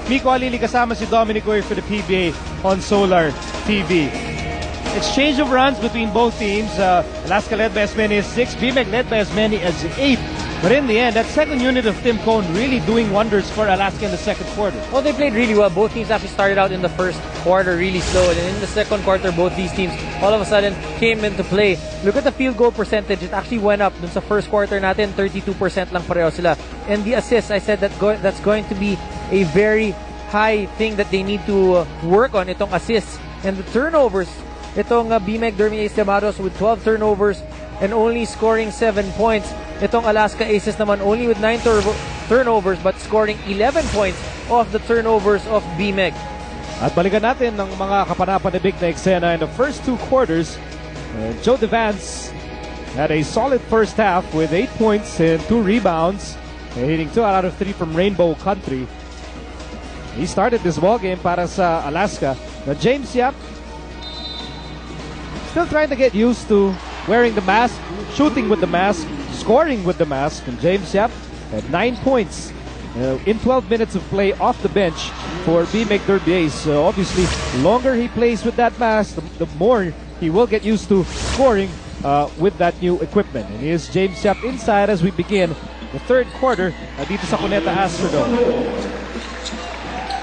Miko Alili kasama si Dominic Uy for the PBA on Solar TV. Exchange of runs between both teams. Alaska led by as many as 6. BMEC led by as many as 8. But in the end, that second unit of Tim Cone really doing wonders for Alaska in the second quarter. Well, they played really well. Both teams actually started out in the first quarter really slow. And in the second quarter, both these teams all of a sudden came into play. Look at the field goal percentage. It actually went up. Dun sa first quarter natin, 32% lang pareho sila. And the assists, I said that's going to be a very high thing that they need to work on, itong assists. And the turnovers, itong BMEC Derby Ace Llamados with 12 turnovers and only scoring 7 points. Itong Alaska Aces naman only with 9 turnovers but scoring 11 points off the turnovers of BMEC. At balikan natin ng mga kapanapanabik na eksena in the first 2 quarters. Joe Devance had a solid first half with 8 points and 2 rebounds, hitting 2 out of 3 from Rainbow Country. He started this ball game para sa Alaska. Now James Yap still trying to get used to wearing the mask, shooting with the mask, scoring with the mask. And James Yap had 9 points in 12 minutes of play off the bench for BMEC Derby Ace. So obviously, the longer he plays with that mask, the more he will get used to scoring with that new equipment. And here's James Yap inside as we begin the third quarter dito sa Cuneta Astrodome.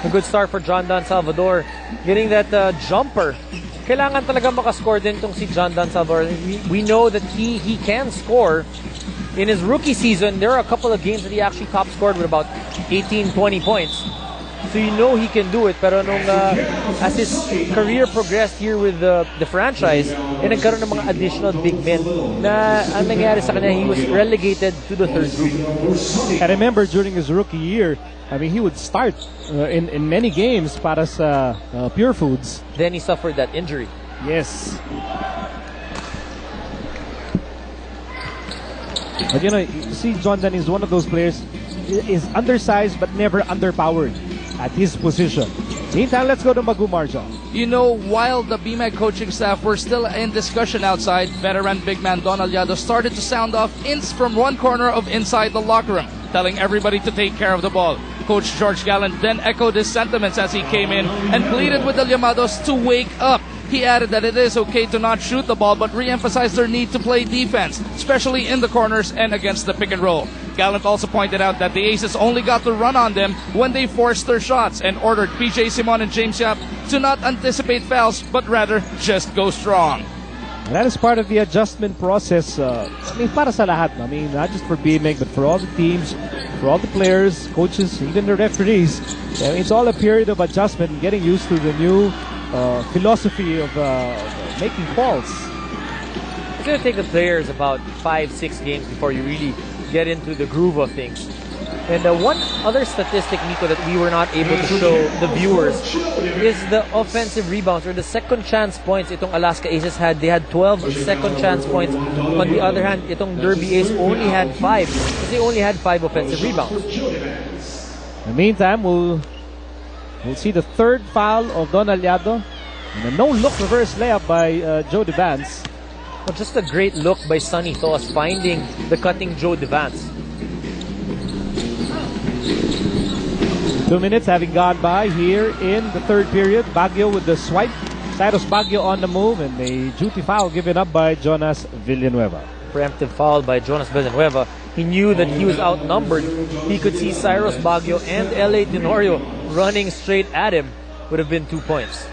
A good start for John Don Salvador. Getting that jumper. Kailangan talaga makascore din tong si John Don Salvador. We know that he can score. In his rookie season, there are a couple of games that he actually top scored with about 18, 20 points. So you know he can do it. Pero nung as his career progressed here with the franchise, nagkaroon ng mga additional big men na ang nangyari sa kanya, he was relegated to the third group. I remember during his rookie year, I mean, he would start in many games para sa Pure Foods. Then he suffered that injury. Yes. But you know, you see, John Don is one of those players, is undersized but never underpowered at his position. Meantime, let's go to Magu Marja. You know, while the BMEC coaching staff were still in discussion outside, veteran big man Don Aliado started to sound off hints from one corner of inside the locker room, telling everybody to take care of the ball. Coach George Gallant then echoed his sentiments as he came in and pleaded with the Llamados to wake up. He added that it is okay to not shoot the ball, but re-emphasized their need to play defense, especially in the corners and against the pick and roll. Gallant also pointed out that the Aces only got to run on them when they forced their shots and ordered PJ Simon and James Yap to not anticipate fouls, but rather just go strong. And that is part of the adjustment process. I mean, para sa lahat. I mean, not just for BMEC, but for all the teams, for all the players, coaches, even the referees. I mean, it's all a period of adjustment and getting used to the new philosophy of making calls. It's going to take the players about 5-6 games before you really get into the groove of things. And one other statistic, Nico, that we were not able to show the viewers is the offensive rebounds or the second chance points itong Alaska Aces had. They had 12 second chance points. On the other hand, itong Derby Ace only had 5 because they only had 5 offensive rebounds. In the meantime, we'll see the third foul of Don Aliado and a no-look reverse layup by Joe Devance. Well, just a great look by Sonny Thoas finding the cutting Joe Devance. 2 minutes having gone by here in the third period. Baguio with the swipe. Cyrus Baguio on the move, and a duty foul given up by Jonas Villanueva. Preemptive foul by Jonas Villanueva. He knew that he was outnumbered. He could see Cyrus Baguio and L.A. Tenorio running straight at him. Would have been 2 points.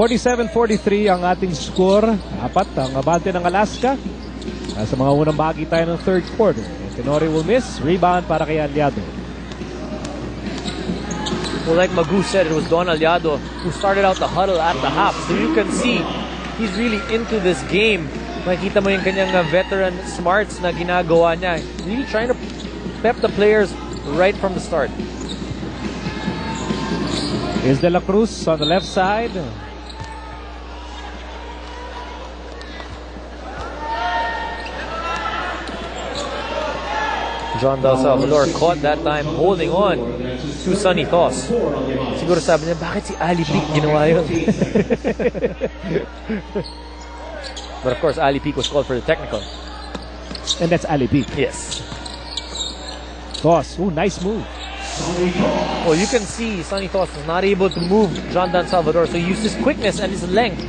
47-43 ang ating score. 4 ang abante ng Alaska. Nasa mga unang bahagi tayo ng third quarter. Tenorio will miss. Rebound para kay Aliado. Well, like Magu said, it was Don Aliado who started out the huddle at the half. So you can see he's really into this game. Makikita mo yung kanyang veteran smarts na ginagawa niya. Really trying to pep the players right from the start. Is De La Cruz on the left side. John Del Salvador caught that time holding on to Sonny Thoas. Siguro sabi niya, bakit si Ali Peak ginawa yun? But of course, Ali Peak was called for the technical. And that's Ali Peak. Yes. Toss. Ooh, nice move. Well, you can see Sonny Toss was not able to move John Dan Salvador, so he used his quickness and his length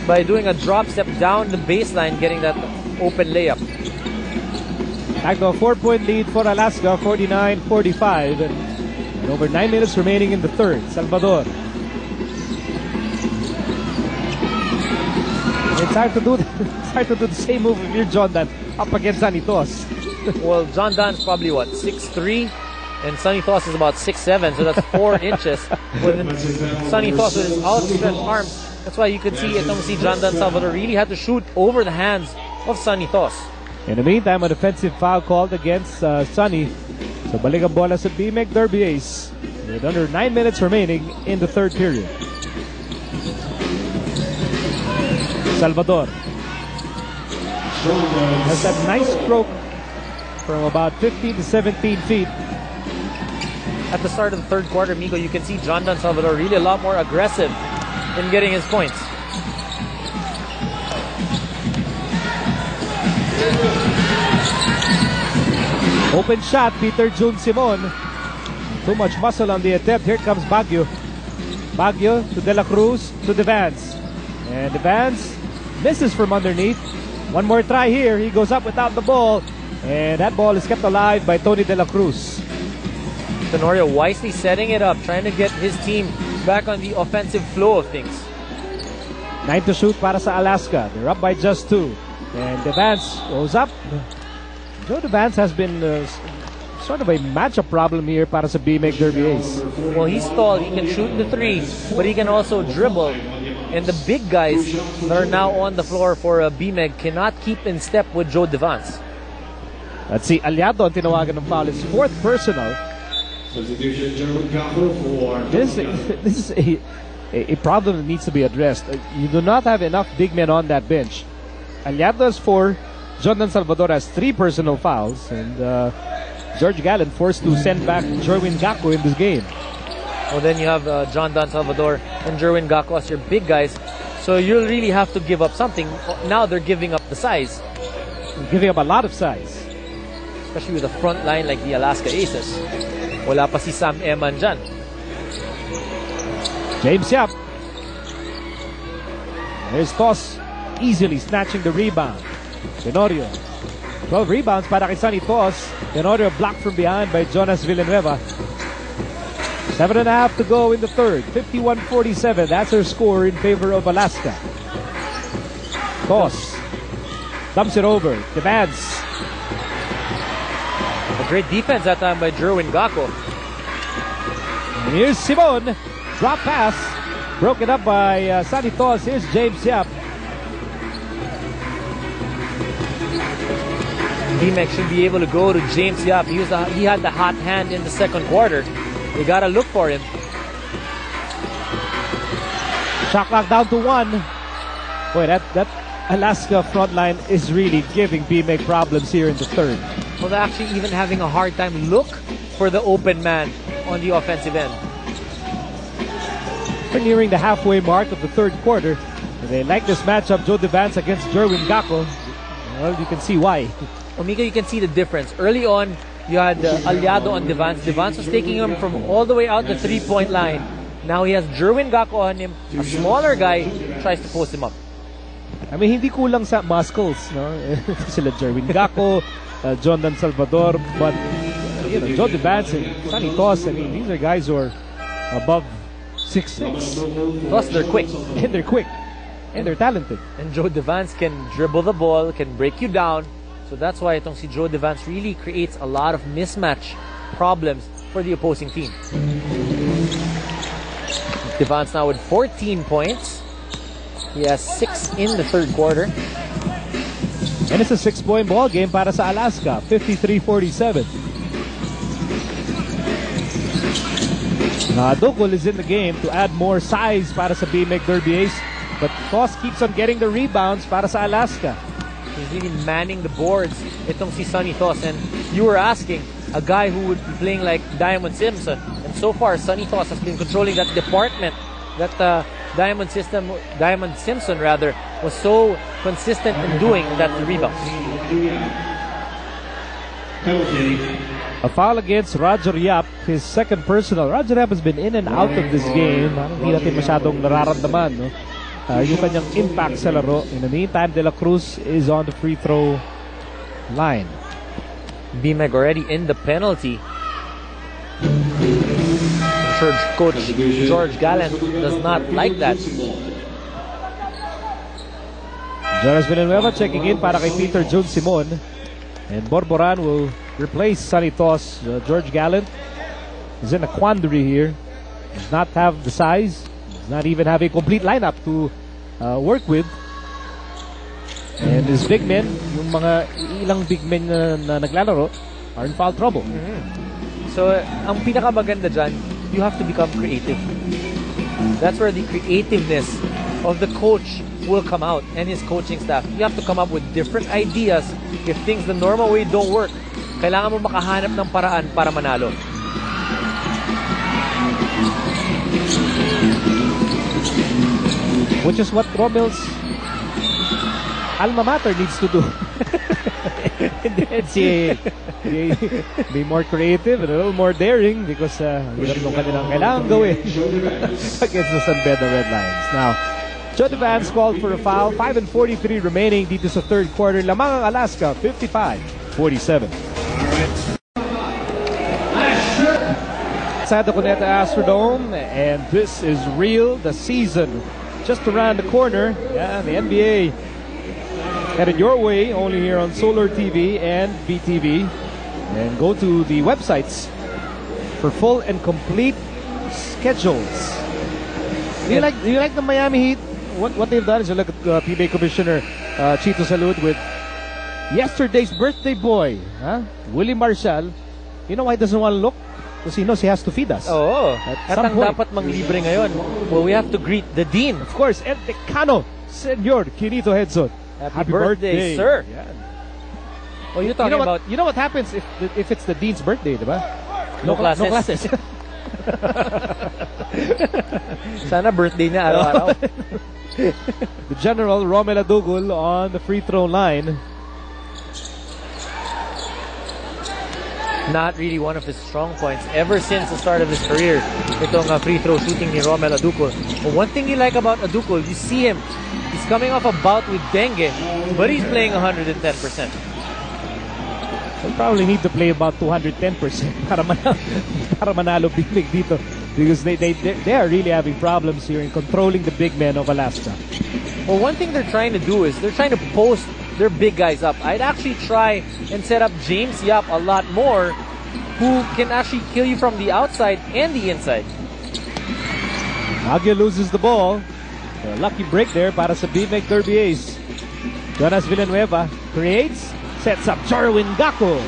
by doing a drop step down the baseline, getting that open layup. Back to a 4-point lead for Alaska, 49-45, and over 9 minutes remaining in the third. Salvador. It's hard to do the same move if you're John Dan up against Sonny Toss. Well, John Dan's probably what, 6'3", and Sonny Toss is about 6'7", so that's 4 inches. With Sonny Toss with his outstretched arms, that's why you could see John Dan Salvador really had to shoot over the hands of Sonny Toss. In the meantime, an offensive foul called against Sonny. So balik ang bola sa BMEC Derby Ace with under 9 minutes remaining in the third period. Salvador has that nice stroke from about 15 to 17 feet. At the start of the third quarter, Miko, you can see John Dan Salvador really a lot more aggressive in getting his points. Open shot, Peter Jun Simon. Too much muscle on the attempt. Here comes Baguio. Baguio to De La Cruz to Devance. And Devance misses from underneath. One more try here. He goes up without the ball. And that ball is kept alive by Tony De La Cruz. Tenorio wisely setting it up, trying to get his team back on the offensive flow of things. 9 to shoot para sa Alaska. They're up by just 2. And Devance goes up. Joe Devance has been sort of a matchup problem here para sa BMEC Derby Ace. Well, he's tall, he can shoot the three, but he can also dribble. And the big guys that are now on the floor for BMEC cannot keep in step with Joe Devance. Let's see, Aliado ang tinawagan ng foul. It's fourth personal. This is a problem that needs to be addressed. You do not have enough big men on that bench. Aliado has 4. John Dan Salvador has 3 personal fouls, and George Gallen forced to send back Jerwin Gacko in this game. Well, then you have John Dan Salvador and Jerwin Gacko as your big guys, so you'll really have to give up something. Now they're giving up the size. Giving up a lot of size. Especially with a front line like the Alaska Aces. Wala pa si Sam Eman dyan. James Yap. There's Toss easily snatching the rebound. Tenorio. 12 rebounds para kay Sonny Toss. Tenorio blocked from behind by Jonas Villanueva. 7.5 to go in the third. 51-47. That's her score in favor of Alaska. Toss dumps it over. Devance. A great defense that time by Jerwin Gacko. And here's Simon. Drop pass. Broken up by Sonny Toss. Here's James Yap. BMEC should be able to go to James Yap. He had the hot hand in the second quarter. You gotta look for him. Shot clock down to 1. Boy, that Alaska front line is really giving BMEC problems here in the third. Well, they're actually even having a hard time look for the open man on the offensive end. We're nearing the halfway mark of the third quarter. And they like this matchup, Joe Devance against Jerwin Gacko. Well, you can see why. Mika, you can see the difference. Early on, you had Aliado on Devance. Devance was taking him from all the way out the 3-point line. Now he has Jerwin Gacko on him. A smaller guy tries to post him up. I mean, hindi kulang sa muscles, no? Sila Jerwin Gacko, John Dan Salvador, but you know, Joe Devance and Sonny Toss, I mean, these are guys who are above 6'6". Plus, they're quick. And they're quick. And they're talented. And Joe Devance can dribble the ball, can break you down. So that's why itong si Joe Devance really creates a lot of mismatch problems for the opposing team. Devance now with 14 points. He has 6 in the third quarter. And it's a 6-point ball game para sa Alaska, 53-47. Dukol is in the game to add more size para sa BMEC Derby Ace, but Toss keeps on getting the rebounds para sa Alaska. He's really manning the boards, itong si Sonny Toss. And you were asking a guy who would be playing like Diamond Simpson. And so far, Sonny Toss has been controlling that department that Diamond Simpson was so consistent in doing, that the rebounds. A foul against Roger Yap, his second personal. Roger Yap has been in and out of this game. Hindi natin masyadong nararamdaman, no? Yung kanyang impact sa laro. In the meantime, De La Cruz is on the free throw line. BMEG already in the penalty. Coach George Gallant does not like that. Jonas Villanueva checking in para kay Peter Jun Simon. And Borboran will replace Sonny Toss. George Gallant is in a quandary here. Does not have the size. Does not even have a complete lineup to work with. And his big men, yung mga ilang big men na naglalaro, are in foul trouble. So, ang pinakamaganda dyan, you have to become creative. That's where the creativeness of the coach will come out and his coaching staff. You have to come up with different ideas. If things the normal way don't work, kailangan mo makahanap ng paraan para manalo. Which is what Romel's alma mater needs to do. In the NCAA. Be more creative and a little more daring because hirap nung kanilang kailangan gawin against the San Beda Red Lions. Now, Jody Vance called for a foul. 5:43 remaining dito sa third quarter. Lamang ang Alaska, 55-47. Inside the Cuneta Astrodome, and this is real. The season just around the corner. Yeah, the NBA headed your way only here on Solar TV and BTV. And go to the websites for full and complete schedules. Do you like the Miami Heat? What they've done is you look at PBA Commissioner Chito Salud with yesterday's birthday boy, Willie Marshall. You know why he doesn't want to look? Because he knows he has to feed us. Oo. At ang dapat manglibre ngayon, well, we have to greet the Dean. Of course, El Decano, Senor Quinito Hedson. Happy birthday, sir. Yeah. Oh, you're talking about... You know what happens if it's the Dean's birthday, diba? No classes. No classes. Sana birthday niya araw-araw. The General, Romel Adugul on the free throw line. Not really one of his strong points ever since the start of his career. Itong free throw shooting ni Romel Adugul. But one thing you like about Adugul, you see him, he's coming off a bout with dengue, but he's playing 110%. He'll probably need to play about 210% para manalo BMEG dito, because they are really having problems here in controlling the big men of Alaska. Well, one thing they're trying to do is they're trying to post their big guys up. I'd actually try and set up James Yap a lot more, who can actually kill you from the outside and the inside. Baguio loses the ball. A lucky break there para sa BMEG Derby Ace. Jonas Villanueva creates, sets up Jerwin Gakko.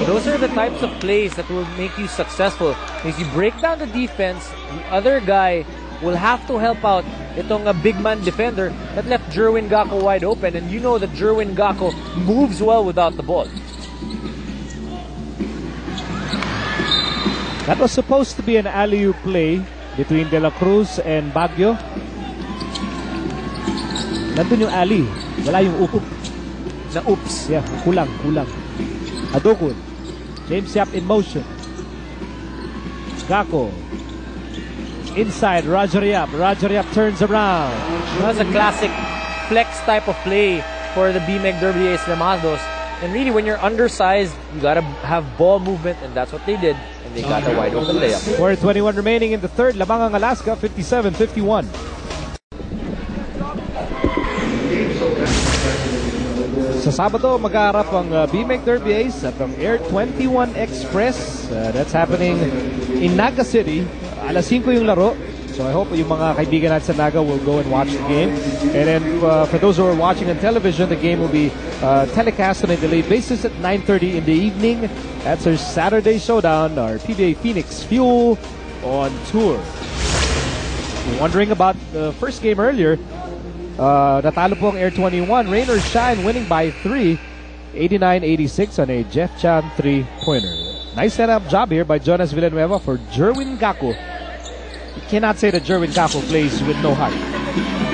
Those are the types of plays that will make you successful. If you break down the defense, the other guy will have to help out itong big man defender that left Jerwin Gakko wide open, and you know that Jerwin Gakko moves well without the ball. That was supposed to be an alley-oop play between De La Cruz and Baguio. Nandun yung alley, wala yung up. Na oops. Yeah, kulang. Adugul. James Yap in motion. Gakko. Inside, Roger Yap. Roger Yap turns around. That's a classic flex type of play for the BMEG Derby Ace Ramados. And really, when you're undersized, you gotta have ball movement, and that's what they did. And they got a wide open layup. 4:21 remaining in the third. Lamang ang Alaska, 57-51. Sa Sabado, mag-aarap ang BMEG Derby Ace at ang Air 21 Express. That's happening in Naga City. Alas 5 yung laro. So I hope yung mga kaibigan natin sa Naga will go and watch the game. And then for those who are watching on television, the game will be telecast on a delayed basis at 9:30 in the evening. That's our Saturday showdown, our PBA Phoenix Fuel on tour. You're wondering about the first game earlier. Natalo po ang Air 21. Rain or shine, winning by 3. 89-86 on a Jeff Chan 3-pointer. Nice setup job here by Jonas Villanueva for Jerwin Gakko. You cannot say that Jerwin Gakko plays with no heart.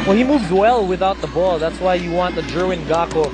Well, he moves well without the ball. That's why you want the Jerwin Gakko